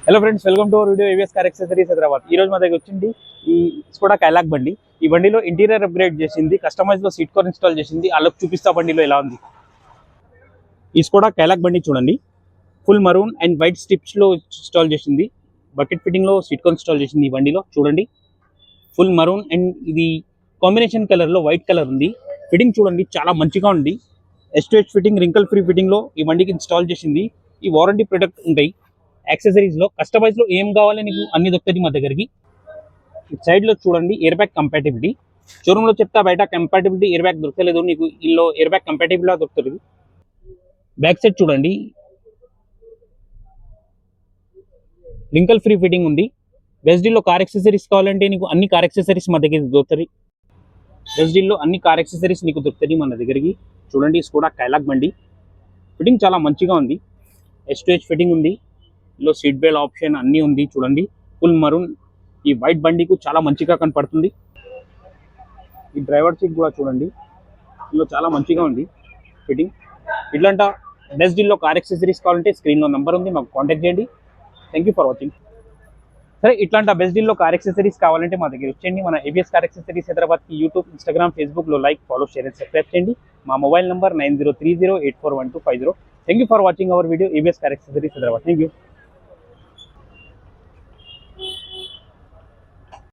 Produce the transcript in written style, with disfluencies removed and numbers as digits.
Hello friends, welcome to our video AVS car accessories Hyderabad. ఈ రోజు మా దగ్గర వచ్చింది ఈ స్కోడా కైలాక్ బండి. ఈ బండిలో ఇంటీరియర్ అప్గ్రేడ్ చేసింది, కస్టమైజ్ లో సీట్ కవర్ ఇన్స్టాల్ చేసింది. ఆ లుక్ చూపిస్తా బండిలో ఎలా ఉంది. ఈ స్కోడా కైలాక్ బండి చూడండి, full maroon and white strips లో ఇన్స్టాల్ చేసింది. బకెట్ ఫిట్టింగ్ లో సీట్ కవర్ ఇన్స్టాల్ చేసింది. ఈ బండిలో చూడండి, ఫుల్ మరూన్ అండ్ ఇది కాంబినేషన్ కలర్ లో వైట్ కలర్ ఉంది. ఫిట్టింగ్ చూడండి, చాలా మంచిగా ఉంది. S2H fitting, wrinkle free fitting లో ఈ బండికి ఇన్స్టాల్ చేసింది. ఈ వారంటీ ప్రొడక్ట్ ఉంటాయి. యాక్సెసరీస్ లో కస్టమైజ్ లో ఏం కావాలి నీకు అన్ని దొరుకుతుంది మా దగ్గరికి. సైడ్ లో చూడండి ఎయిర్ బ్యాగ్ కంపాటిబిలిటీ. షోరూమ్ లో చెప్తా, బయట కంపాటిబిలిటీ ఎయిర్ బ్యాగ్ దొరకలేదు, నీకు ఇల్లు ఎయిర్ బ్యాగ్ కంపాటిబుల్ గా దొరుకుతుంది. బ్యాక్ సైడ్ చూడండి, రింకల్ ఫ్రీ ఫిట్టింగ్ ఉంది. వెస్డీల్ లో కార్ యాక్సెసరీస్ కావాలంటే నీకు అన్ని కార్ యాక్సెసరీస్ మా దగ్గర దొరుకుతాయి. వెస్డీల్ లో అన్ని కార్ యాక్సెసరీస్ నీకు దొరుకుతాయి మన దగ్గరికి. చూడండి, స్కోడా కైలాక్ బండి ఫిట్టింగ్ చాలా మంచిగా ఉంది. S2H ఫిట్టింగ్ ఉంది. లో సీట్ బెల్ట్ ఆప్షన్ అన్నీ ఉంది. చూడండి, ఫుల్ మరూన్ ఈ వైట్ బండికు చాలా మంచిగా కనపడుతుంది. ఈ డ్రైవర్ సీట్ కూడా చూడండి, ఇందులో చాలా మంచిగా ఉంది ఫిట్టింగ్. ఇట్లాంటి బెస్ట్ డీల్లో కార్ యాక్సెసరీస్ కావాలంటే స్క్రీన్లో నెంబర్ ఉంది, మాకు కాంటాక్ట్ చేయండి. Thank you for watching. సరే, ఇట్లాంటి బెస్ట్ డీల్లో కార్ యాక్సెసరీస్ కావాలంటే మా దగ్గర వచ్చేయండి. మన ఏబిఎస్ కార్ యాక్సెసరీస్ హైదరాబాద్కి యూట్యూబ్, ఇన్స్టాగ్రామ్, ఫేస్బుక్లో like, follow, share and subscribe చేయండి. మా mobile number 9030841250. Thank you for watching our video ABS car accessories Hyderabad. Thank you.